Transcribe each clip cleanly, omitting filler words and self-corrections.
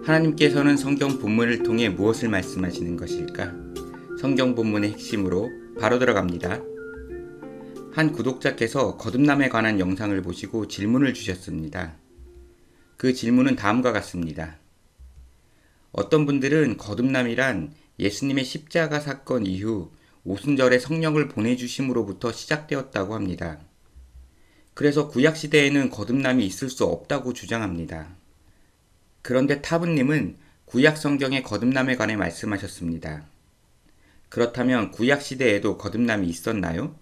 하나님께서는 성경 본문을 통해 무엇을 말씀하시는 것일까? 성경 본문의 핵심으로 바로 들어갑니다. 한 구독자께서 거듭남에 관한 영상을 보시고 질문을 주셨습니다. 그 질문은 다음과 같습니다. 어떤 분들은 거듭남이란 예수님의 십자가 사건 이후 오순절에 성령을 보내주심으로부터 시작되었다고 합니다. 그래서 구약시대에는 거듭남이 있을 수 없다고 주장합니다. 그런데 타부님은 구약 성경의 거듭남에 관해 말씀하셨습니다. 그렇다면 구약시대에도 거듭남이 있었나요?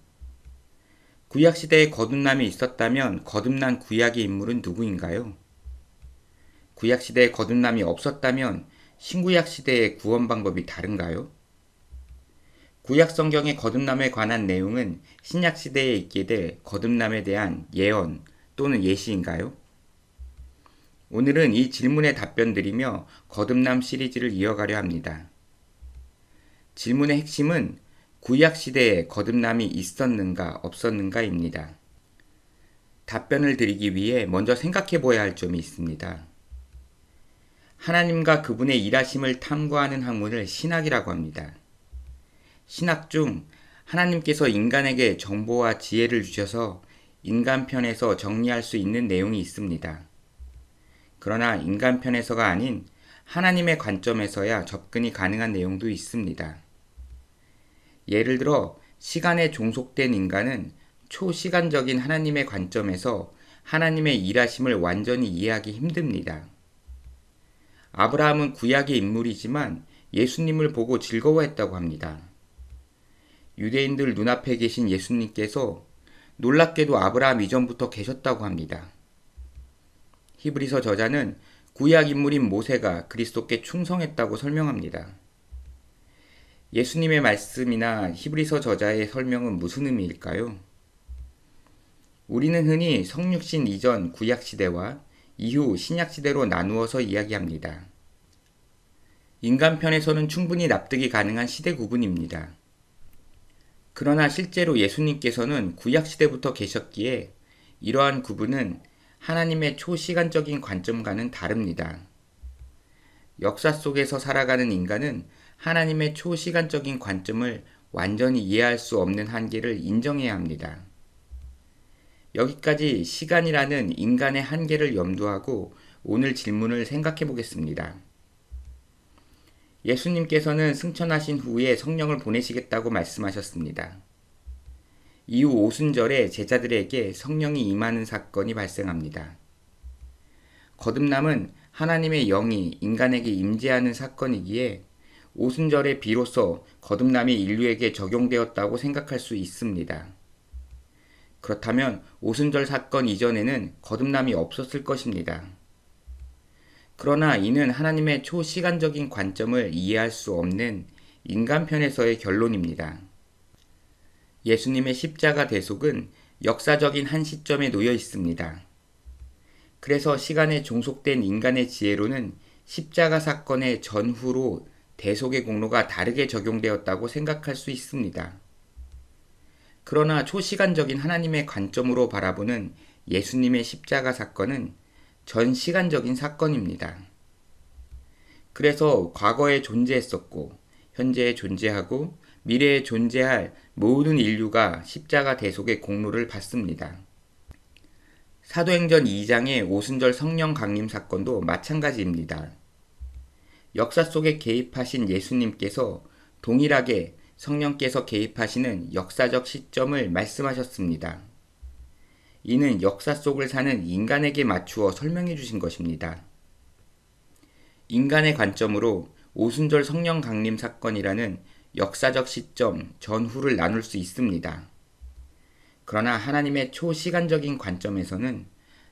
구약시대에 거듭남이 있었다면 거듭난 구약의 인물은 누구인가요? 구약시대에 거듭남이 없었다면 신구약시대의 구원 방법이 다른가요? 구약 성경의 거듭남에 관한 내용은 신약시대에 있게 될 거듭남에 대한 예언 또는 예시인가요? 오늘은 이 질문에 답변 드리며 거듭남 시리즈를 이어가려 합니다. 질문의 핵심은 구약시대에 거듭남이 있었는가 없었는가입니다. 답변을 드리기 위해 먼저 생각해 보아야 할 점이 있습니다. 하나님과 그분의 일하심을 탐구하는 학문을 신학이라고 합니다. 신학 중 하나님께서 인간에게 정보와 지혜를 주셔서 인간 편에서 정리할 수 있는 내용이 있습니다. 그러나 인간 편에서가 아닌 하나님의 관점에서야 접근이 가능한 내용도 있습니다. 예를 들어 시간에 종속된 인간은 초시간적인 하나님의 관점에서 하나님의 일하심을 완전히 이해하기 힘듭니다. 아브라함은 구약의 인물이지만 예수님을 보고 즐거워했다고 합니다. 유대인들 눈앞에 계신 예수님께서 놀랍게도 아브라함 이전부터 계셨다고 합니다. 히브리서 저자는 구약 인물인 모세가 그리스도께 충성했다고 설명합니다. 예수님의 말씀이나 히브리서 저자의 설명은 무슨 의미일까요? 우리는 흔히 성육신 이전 구약시대와 이후 신약시대로 나누어서 이야기합니다. 인간 편에서는 충분히 납득이 가능한 시대 구분입니다. 그러나 실제로 예수님께서는 구약시대부터 계셨기에 이러한 구분은 하나님의 초시간적인 관점과는 다릅니다. 역사 속에서 살아가는 인간은 하나님의 초시간적인 관점을 완전히 이해할 수 없는 한계를 인정해야 합니다. 여기까지 시간이라는 인간의 한계를 염두하고 오늘 질문을 생각해 보겠습니다. 예수님께서는 승천하신 후에 성령을 보내시겠다고 말씀하셨습니다. 이후 오순절에 제자들에게 성령이 임하는 사건이 발생합니다. 거듭남은 하나님의 영이 인간에게 임재하는 사건이기에 오순절에 비로소 거듭남이 인류에게 적용되었다고 생각할 수 있습니다. 그렇다면 오순절 사건 이전에는 거듭남이 없었을 것입니다. 그러나 이는 하나님의 초시간적인 관점을 이해할 수 없는 인간 편에서의 결론입니다. 예수님의 십자가 대속은 역사적인 한 시점에 놓여 있습니다. 그래서 시간에 종속된 인간의 지혜로는 십자가 사건의 전후로 대속의 공로가 다르게 적용되었다고 생각할 수 있습니다. 그러나 초시간적인 하나님의 관점으로 바라보는 예수님의 십자가 사건은 전시간적인 사건입니다. 그래서 과거에 존재했었고 현재에 존재하고 미래에 존재할 모든 인류가 십자가 대속의 공로를 받습니다. 사도행전 2장의 오순절 성령 강림 사건도 마찬가지입니다. 역사 속에 개입하신 예수님께서 동일하게 성령께서 개입하시는 역사적 시점을 말씀하셨습니다. 이는 역사 속을 사는 인간에게 맞추어 설명해 주신 것입니다. 인간의 관점으로 오순절 성령 강림 사건이라는 역사적 시점 전후를 나눌 수 있습니다. 그러나 하나님의 초시간적인 관점에서는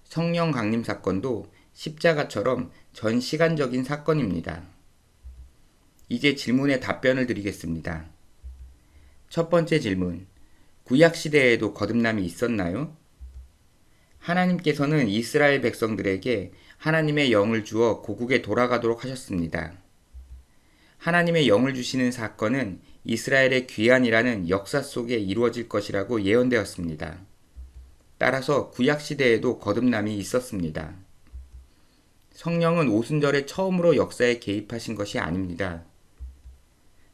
성령 강림 사건도 십자가처럼 전시간적인 사건입니다. 이제 질문에 답변을 드리겠습니다. 첫 번째 질문, 구약시대에도 거듭남이 있었나요? 하나님께서는 이스라엘 백성들에게 하나님의 영을 주어 고국에 돌아가도록 하셨습니다. 하나님의 영을 주시는 사건은 이스라엘의 귀환이라는 역사 속에 이루어질 것이라고 예언되었습니다. 따라서 구약시대에도 거듭남이 있었습니다. 성령은 오순절에 처음으로 역사에 개입하신 것이 아닙니다.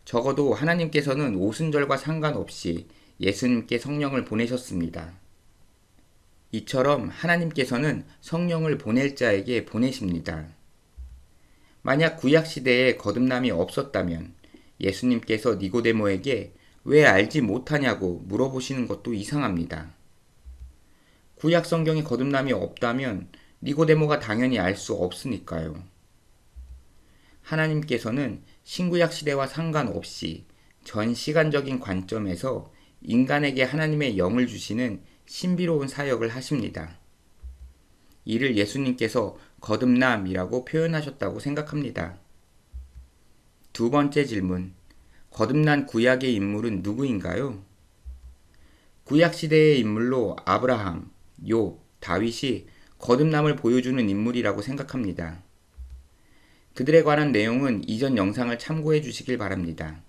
적어도 하나님께서는 오순절과 상관없이 예수님께 성령을 보내셨습니다. 이처럼 하나님께서는 성령을 보낼 자에게 보내십니다. 만약 구약시대에 거듭남이 없었다면 예수님께서 니고데모에게 왜 알지 못하냐고 물어보시는 것도 이상합니다. 구약 성경에 거듭남이 없다면 니고데모가 당연히 알 수 없으니까요. 하나님께서는 신구약 시대와 상관없이 전 시간적인 관점에서 인간에게 하나님의 영을 주시는 신비로운 사역을 하십니다. 이를 예수님께서 거듭남이라고 표현하셨다고 생각합니다. 두 번째 질문. 거듭난 구약의 인물은 누구인가요? 구약시대의 인물로 아브라함, 욥, 다윗이 거듭남을 보여주는 인물이라고 생각합니다. 그들에 관한 내용은 이전 영상을 참고해 주시길 바랍니다.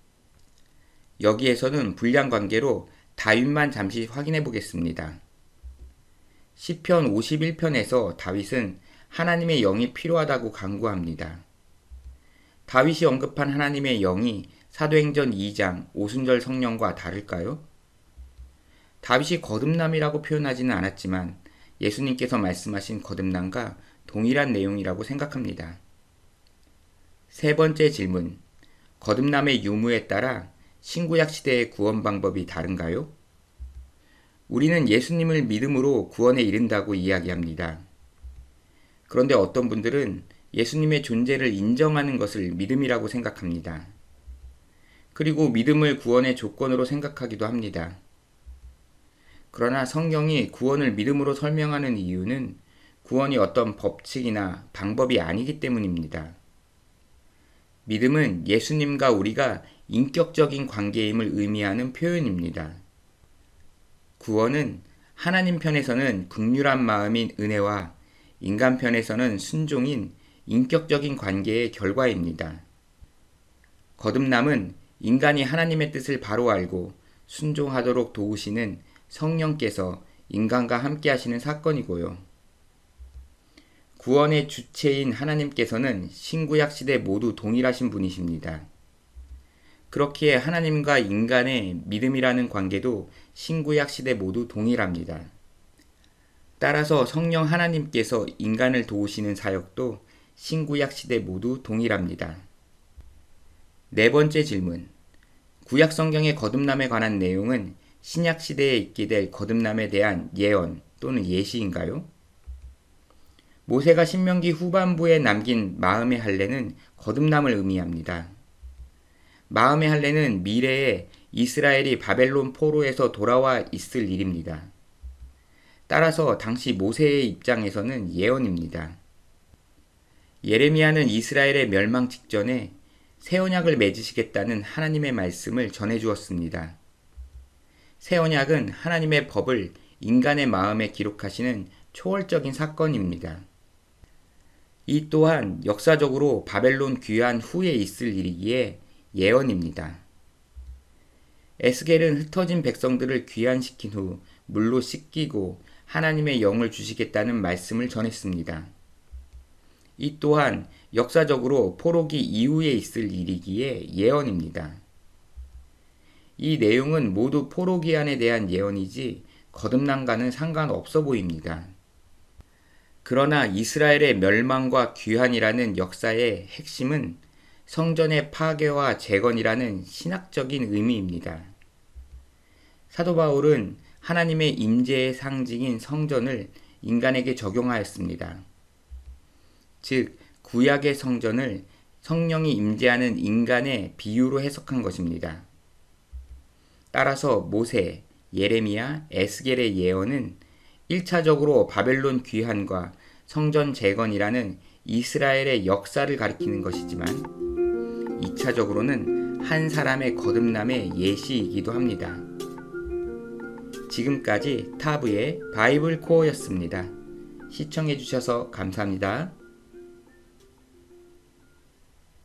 여기에서는 분량 관계로 다윗만 잠시 확인해 보겠습니다. 시편 51편에서 다윗은 하나님의 영이 필요하다고 간구합니다. 다윗이 언급한 하나님의 영이 사도행전 2장 오순절 성령과 다를까요? 다윗이 거듭남이라고 표현하지는 않았지만 예수님께서 말씀하신 거듭남과 동일한 내용이라고 생각합니다. 세 번째 질문. 거듭남의 유무에 따라 신구약 시대의 구원 방법이 다른가요? 우리는 예수님을 믿음으로 구원에 이른다고 이야기합니다. 그런데 어떤 분들은 예수님의 존재를 인정하는 것을 믿음이라고 생각합니다. 그리고 믿음을 구원의 조건으로 생각하기도 합니다. 그러나 성경이 구원을 믿음으로 설명하는 이유는 구원이 어떤 법칙이나 방법이 아니기 때문입니다. 믿음은 예수님과 우리가 인격적인 관계임을 의미하는 표현입니다. 구원은 하나님 편에서는 긍휼한 마음인 은혜와 인간 편에서는 순종인 인격적인 관계의 결과입니다. 거듭남은 인간이 하나님의 뜻을 바로 알고 순종하도록 도우시는 성령께서 인간과 함께 하시는 사건이고요. 구원의 주체인 하나님께서는 신구약 시대 모두 동일하신 분이십니다. 그렇기에 하나님과 인간의 믿음이라는 관계도 신구약 시대 모두 동일합니다. 따라서 성령 하나님께서 인간을 도우시는 사역도 신구약 시대 모두 동일합니다. 네 번째 질문. 구약 성경의 거듭남에 관한 내용은 신약 시대에 있게 될 거듭남에 대한 예언 또는 예시인가요? 모세가 신명기 후반부에 남긴 마음의 할례는 거듭남을 의미합니다. 마음의 할례는 미래에 이스라엘이 바벨론 포로에서 돌아와 있을 일입니다. 따라서 당시 모세의 입장에서는 예언입니다. 예레미야는 이스라엘의 멸망 직전에 새 언약을 맺으시겠다는 하나님의 말씀을 전해 주었습니다. 새 언약은 하나님의 법을 인간의 마음에 기록하시는 초월적인 사건입니다. 이 또한 역사적으로 바벨론 귀환 후에 있을 일이기에 예언입니다. 에스겔은 흩어진 백성들을 귀환시킨 후 물로 씻기고 하나님의 영을 주시겠다는 말씀을 전했습니다. 이 또한 역사적으로 포로기 이후에 있을 일이기에 예언입니다. 이 내용은 모두 포로기한에 대한 예언이지 거듭남과는 상관없어 보입니다. 그러나 이스라엘의 멸망과 귀환이라는 역사의 핵심은 성전의 파괴와 재건이라는 신학적인 의미입니다. 사도 바울은 하나님의 임재의 상징인 성전을 인간에게 적용하였습니다. 즉, 구약의 성전을 성령이 임재하는 인간의 비유로 해석한 것입니다. 따라서 모세, 예레미야, 에스겔의 예언은 1차적으로 바벨론 귀환과 성전 재건이라는 이스라엘의 역사를 가리키는 것이지만 2차적으로는 한 사람의 거듭남의 예시이기도 합니다. 지금까지 타브의 바이블 코어였습니다. 시청해주셔서 감사합니다.